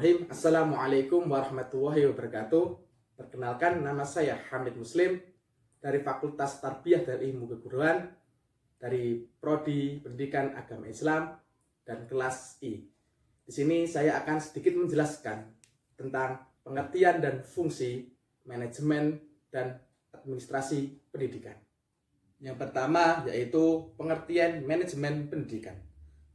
Bismillahirrahmanirrahim. Assalamualaikum warahmatullahi wabarakatuh. Perkenalkan, nama saya Hamid Muslim dari Fakultas Tarbiyah dan Ilmu Keguruan dari Prodi Pendidikan Agama Islam dan kelas I. Di sini saya akan sedikit menjelaskan tentang pengertian dan fungsi manajemen dan administrasi pendidikan. Yang pertama yaitu pengertian manajemen pendidikan.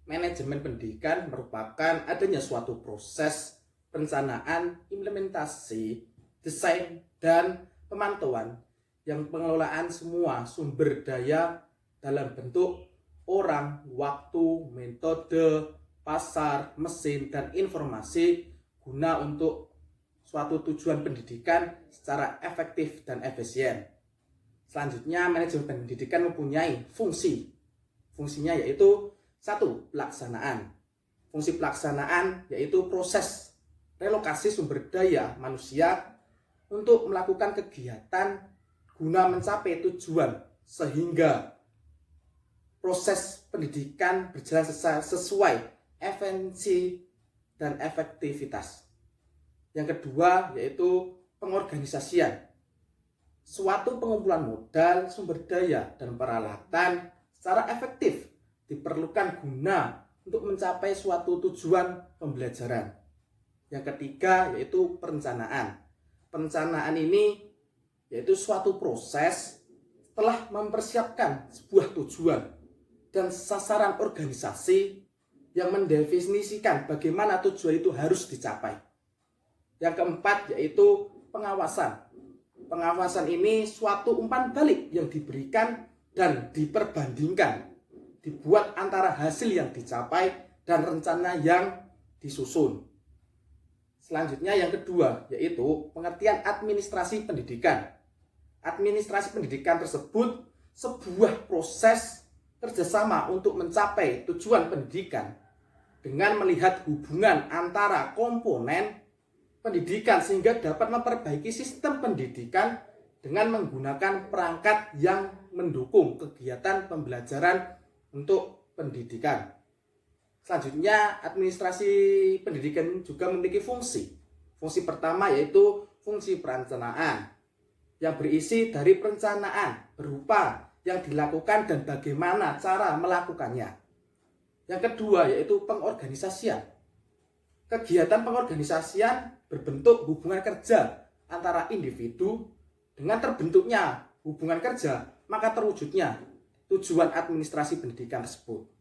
Manajemen pendidikan merupakan adanya suatu proses perencanaan, implementasi, desain, dan pemantauan yang pengelolaan semua sumber daya dalam bentuk orang, waktu, metode, pasar, mesin, dan informasi guna untuk suatu tujuan pendidikan secara efektif dan efisien. Selanjutnya, manajemen pendidikan mempunyai fungsi. Fungsinya yaitu 1. Pelaksanaan. Fungsi pelaksanaan yaitu proses relokasi sumber daya manusia untuk melakukan kegiatan guna mencapai tujuan sehingga proses pendidikan berjalan sesuai efisiensi dan efektivitas. Yang kedua yaitu pengorganisasian. Suatu pengumpulan modal, sumber daya, dan peralatan secara efektif diperlukan guna untuk mencapai suatu tujuan pembelajaran. Yang ketiga yaitu perencanaan. Perencanaan ini yaitu suatu proses setelah mempersiapkan sebuah tujuan dan sasaran organisasi yang mendefinisikan bagaimana tujuan itu harus dicapai. Yang keempat yaitu pengawasan. Pengawasan ini suatu umpan balik yang diberikan dan diperbandingkan, dibuat antara hasil yang dicapai dan rencana yang disusun. Selanjutnya yang kedua yaitu pengertian administrasi pendidikan. Administrasi pendidikan tersebut sebuah proses kerjasama untuk mencapai tujuan pendidikan dengan melihat hubungan antara komponen pendidikan sehingga dapat memperbaiki sistem pendidikan dengan menggunakan perangkat yang mendukung kegiatan pembelajaran untuk pendidikan. Selanjutnya, administrasi pendidikan juga memiliki fungsi. Fungsi pertama yaitu fungsi perencanaan yang berisi dari perencanaan berupa yang dilakukan dan bagaimana cara melakukannya. Yang kedua yaitu pengorganisasian. Kegiatan pengorganisasian berbentuk hubungan kerja antara individu dengan terbentuknya hubungan kerja, maka terwujudnya tujuan administrasi pendidikan tersebut.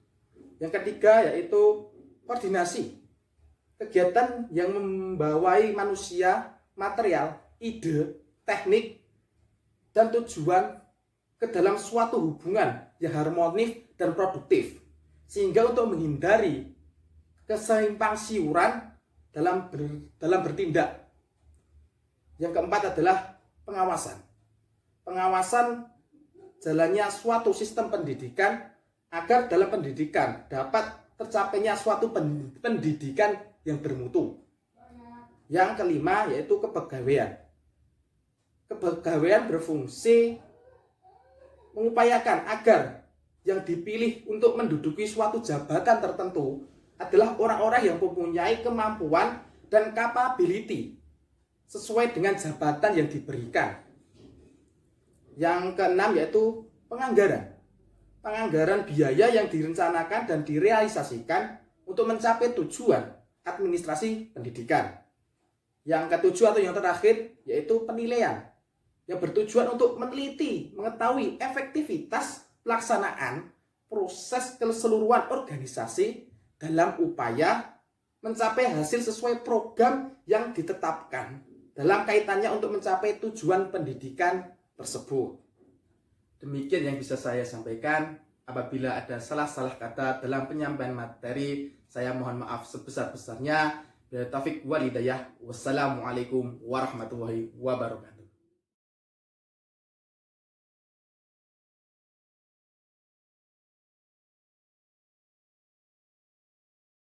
Yang ketiga yaitu koordinasi. Kegiatan yang membawai manusia, material, ide, teknik, dan tujuan ke dalam suatu hubungan yang harmonis dan produktif. Sehingga untuk menghindari kesimpang siuran dalam bertindak. Yang keempat adalah pengawasan. Pengawasan jalannya suatu sistem pendidikan agar dalam pendidikan dapat tercapainya suatu pendidikan yang bermutu. Yang kelima yaitu kepegawaian. Kepegawaian berfungsi mengupayakan agar yang dipilih untuk menduduki suatu jabatan tertentu adalah orang-orang yang mempunyai kemampuan dan capability sesuai dengan jabatan yang diberikan. Yang keenam yaitu penganggaran. Penganggaran biaya yang direncanakan dan direalisasikan untuk mencapai tujuan administrasi pendidikan. Yang ketujuh atau yang terakhir yaitu penilaian, yang bertujuan untuk meneliti, mengetahui efektivitas pelaksanaan proses keseluruhan organisasi dalam upaya mencapai hasil sesuai program yang ditetapkan dalam kaitannya untuk mencapai tujuan pendidikan tersebut. Demikian yang bisa saya sampaikan. Apabila ada salah-salah kata dalam penyampaian materi, saya mohon maaf sebesar-besarnya. Billahi taufik wal hidayah. Wassalamualaikum warahmatullahi wabarakatuh.